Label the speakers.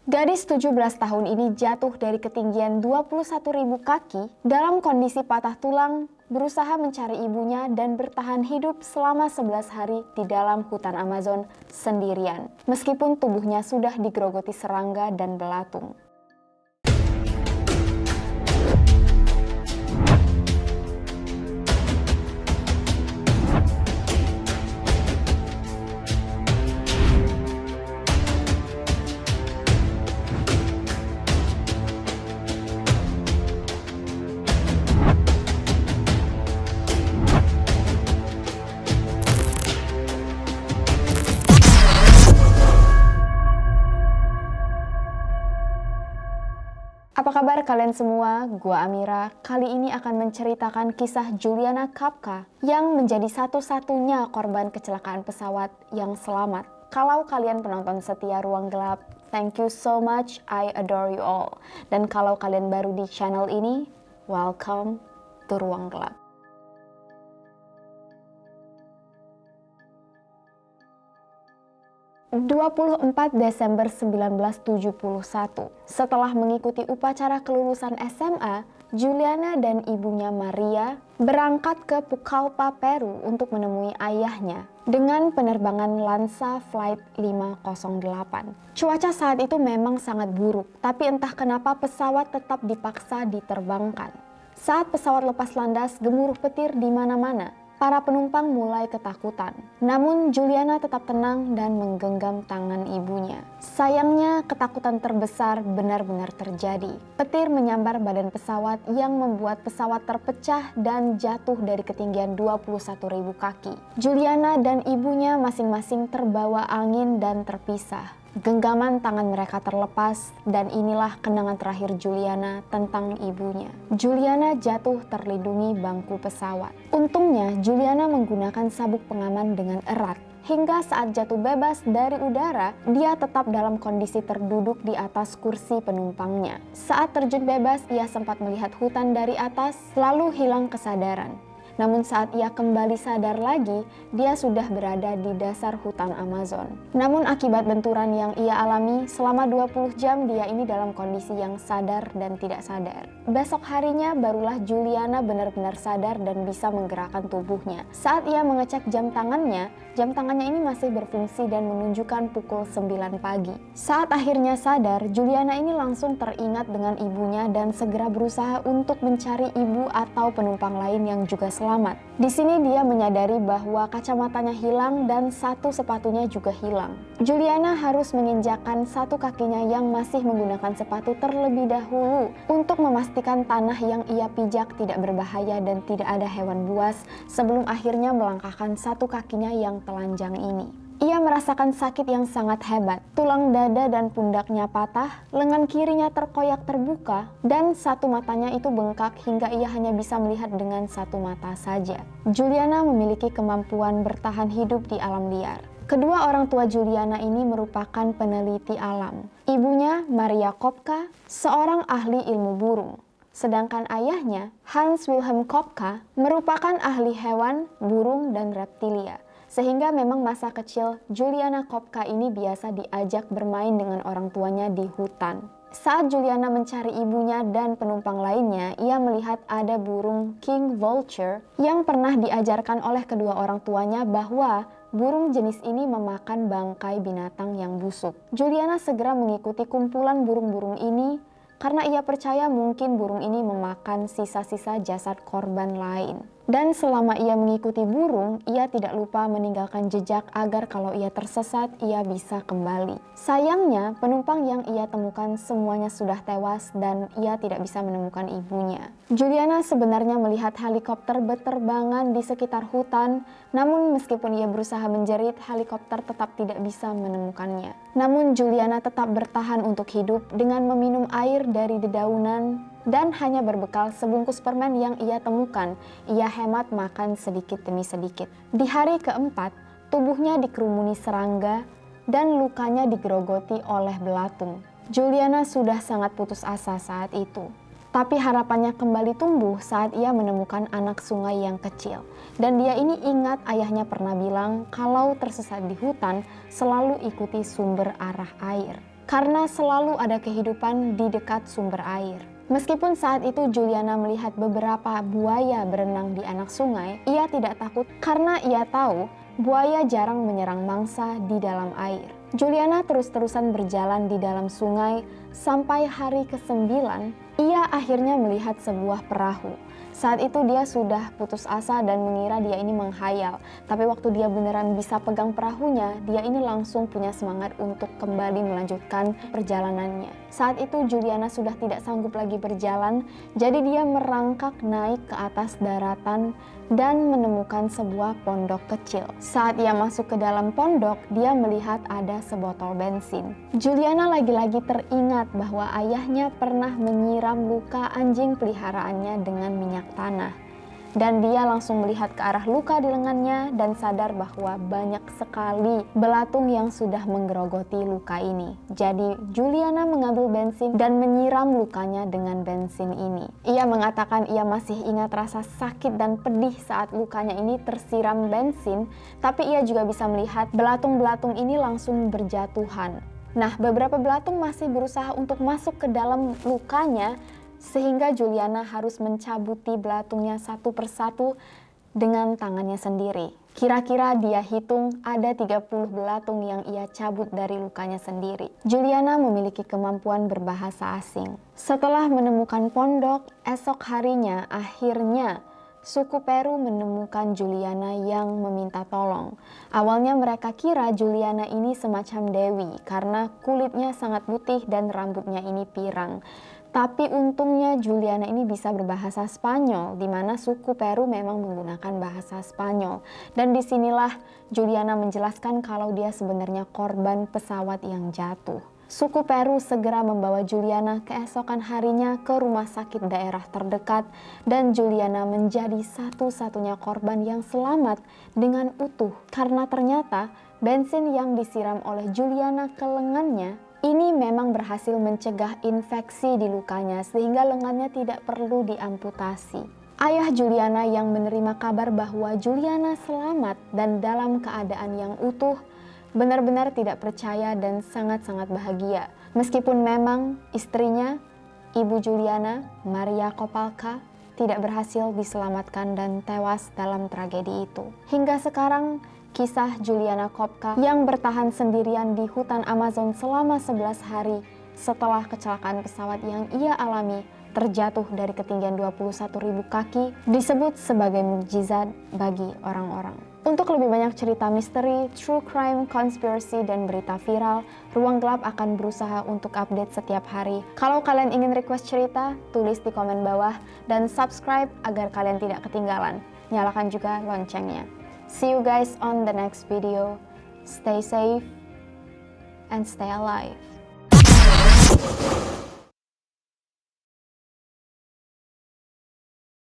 Speaker 1: Gadis 17 tahun ini jatuh dari ketinggian 21.000 kaki dalam kondisi patah tulang, berusaha mencari ibunya dan bertahan hidup selama 11 hari di dalam hutan Amazon sendirian, meskipun tubuhnya sudah digerogoti serangga dan belatung. Apa kabar kalian semua? Gua Amira. Kali ini akan menceritakan kisah Juliana Kapka yang menjadi satu-satunya korban kecelakaan pesawat yang selamat. Kalau kalian penonton setia Ruang Gelap, thank you so much, I adore you all. Dan kalau kalian baru di channel ini, welcome to Ruang Gelap. Desember 1971, setelah mengikuti upacara kelulusan SMA, Juliana dan ibunya Maria berangkat ke Pucallpa, Peru untuk menemui ayahnya dengan penerbangan Lanza Flight 508. Cuaca saat itu memang sangat buruk, tapi entah kenapa pesawat tetap dipaksa diterbangkan. Saat pesawat lepas landas, gemuruh petir di mana-mana. Para penumpang mulai ketakutan, namun Juliana tetap tenang dan menggenggam tangan ibunya. Sayangnya, ketakutan terbesar benar-benar terjadi. Petir menyambar badan pesawat yang membuat pesawat terpecah dan jatuh dari ketinggian 21.000 kaki. Juliana dan ibunya masing-masing terbawa angin dan terpisah. Genggaman tangan mereka terlepas dan inilah kenangan terakhir Juliana tentang ibunya. Juliana jatuh terlindungi bangku pesawat. Untungnya Juliana menggunakan sabuk pengaman dengan erat. Hingga saat jatuh bebas dari udara, dia tetap dalam kondisi terduduk di atas kursi penumpangnya. Saat terjun bebas, ia sempat melihat hutan dari atas, lalu hilang kesadaran. Namun saat ia kembali sadar lagi, dia sudah berada di dasar hutan Amazon. Namun akibat benturan yang ia alami, selama 20 jam dia ini dalam kondisi yang sadar dan tidak sadar. Besok harinya barulah Juliana benar-benar sadar dan bisa menggerakkan tubuhnya. Saat ia mengecek jam tangannya ini masih berfungsi dan menunjukkan pukul 9 pagi. Saat akhirnya sadar, Juliana ini langsung teringat dengan ibunya dan segera berusaha untuk mencari ibu atau penumpang lain yang juga selamat. Di sini dia menyadari bahwa kacamatanya hilang dan satu sepatunya juga hilang. Juliana harus menginjakkan satu kakinya yang masih menggunakan sepatu terlebih dahulu untuk memastikan tanah yang ia pijak tidak berbahaya dan tidak ada hewan buas sebelum akhirnya melangkahkan satu kakinya yang telanjang ini. Ia merasakan sakit yang sangat hebat. Tulang dada dan pundaknya patah, lengan kirinya terkoyak terbuka, dan satu matanya itu bengkak hingga ia hanya bisa melihat dengan satu mata saja. Juliana memiliki kemampuan bertahan hidup di alam liar. Kedua orang tua Juliana ini merupakan peneliti alam. Ibunya, Maria Kopka, seorang ahli ilmu burung. Sedangkan ayahnya, Hans Wilhelm Kopka, merupakan ahli hewan, burung, dan reptilia. Sehingga memang masa kecil Juliana Kopka ini biasa diajak bermain dengan orang tuanya di hutan. Saat Juliana mencari ibunya dan penumpang lainnya, ia melihat ada burung king vulture yang pernah diajarkan oleh kedua orang tuanya bahwa burung jenis ini memakan bangkai binatang yang busuk. Juliana segera mengikuti kumpulan burung-burung ini karena ia percaya mungkin burung ini memakan sisa-sisa jasad korban lain. Dan selama ia mengikuti burung, ia tidak lupa meninggalkan jejak agar kalau ia tersesat, ia bisa kembali. Sayangnya, penumpang yang ia temukan semuanya sudah tewas dan ia tidak bisa menemukan ibunya. Juliana sebenarnya melihat helikopter berterbangan di sekitar hutan, namun meskipun ia berusaha menjerit, helikopter tetap tidak bisa menemukannya. Namun Juliana tetap bertahan untuk hidup dengan meminum air dari dedaunan dan hanya berbekal sebungkus permen yang ia temukan. Ia hemat makan sedikit demi sedikit. Di hari keempat, tubuhnya dikerumuni serangga dan lukanya digerogoti oleh belatung. Juliana sudah sangat putus asa saat itu. Tapi harapannya kembali tumbuh saat ia menemukan anak sungai yang kecil. Dan dia ini ingat ayahnya pernah bilang kalau tersesat di hutan selalu ikuti sumber arah air. karena selalu ada kehidupan di dekat sumber air. Meskipun saat itu Juliana melihat beberapa buaya berenang di anak sungai, ia tidak takut karena ia tahu buaya jarang menyerang mangsa di dalam air. Juliana terus-terusan berjalan di dalam sungai sampai hari ke-9, ia akhirnya melihat sebuah perahu. Saat itu dia sudah putus asa dan mengira dia ini menghayal. Tapi waktu dia beneran bisa pegang perahunya, dia ini langsung punya semangat untuk kembali melanjutkan perjalanannya. Saat itu Juliana sudah tidak sanggup lagi berjalan, jadi dia merangkak naik ke atas daratan dan menemukan sebuah pondok kecil. Saat ia masuk ke dalam pondok, dia melihat ada sebotol bensin. Juliana lagi-lagi teringat bahwa ayahnya pernah menyiram luka anjing peliharaannya dengan minyak tanah. Dan dia langsung melihat ke arah luka di lengannya dan sadar bahwa banyak sekali belatung yang sudah menggerogoti luka ini. Jadi Juliana mengambil bensin dan menyiram lukanya dengan bensin ini. Ia mengatakan ia masih ingat rasa sakit dan pedih saat lukanya ini tersiram bensin, tapi ia juga bisa melihat belatung-belatung ini langsung berjatuhan. Nah, beberapa belatung masih berusaha untuk masuk ke dalam lukanya, sehingga Juliana harus mencabuti belatungnya satu persatu dengan tangannya sendiri. Kira-kira dia hitung ada 30 belatung yang ia cabut dari lukanya sendiri. Juliana memiliki kemampuan berbahasa asing. Setelah menemukan pondok, esok harinya akhirnya suku Peru menemukan Juliana yang meminta tolong. Awalnya mereka kira Juliana ini semacam dewi karena kulitnya sangat putih dan rambutnya ini pirang. Tapi untungnya Juliana ini bisa berbahasa Spanyol, di mana suku Peru memang menggunakan bahasa Spanyol. Dan disinilah Juliana menjelaskan kalau dia sebenarnya korban pesawat yang jatuh. Suku Peru segera membawa Juliana keesokan harinya ke rumah sakit daerah terdekat, dan Juliana menjadi satu-satunya korban yang selamat dengan utuh. Karena ternyata bensin yang disiram oleh Juliana ke lengannya ini memang berhasil mencegah infeksi di lukanya sehingga lengannya tidak perlu diamputasi. Ayah Juliana yang menerima kabar bahwa Juliana selamat dan dalam keadaan yang utuh benar-benar tidak percaya dan sangat-sangat bahagia. Meskipun memang istrinya, ibu Juliana, Maria Kopalka, tidak berhasil diselamatkan dan tewas dalam tragedi itu. Hingga sekarang, kisah Juliana Kopka yang bertahan sendirian di hutan Amazon selama 11 hari setelah kecelakaan pesawat yang ia alami terjatuh dari ketinggian 21.000 kaki disebut sebagai mukjizat bagi orang-orang. Untuk lebih banyak cerita misteri, true crime, conspiracy, dan berita viral, Ruang Gelap akan berusaha untuk update setiap hari. Kalau kalian ingin request cerita, tulis di komen bawah dan subscribe agar kalian tidak ketinggalan. Nyalakan juga loncengnya. See you guys on the next video. Stay safe and stay alive.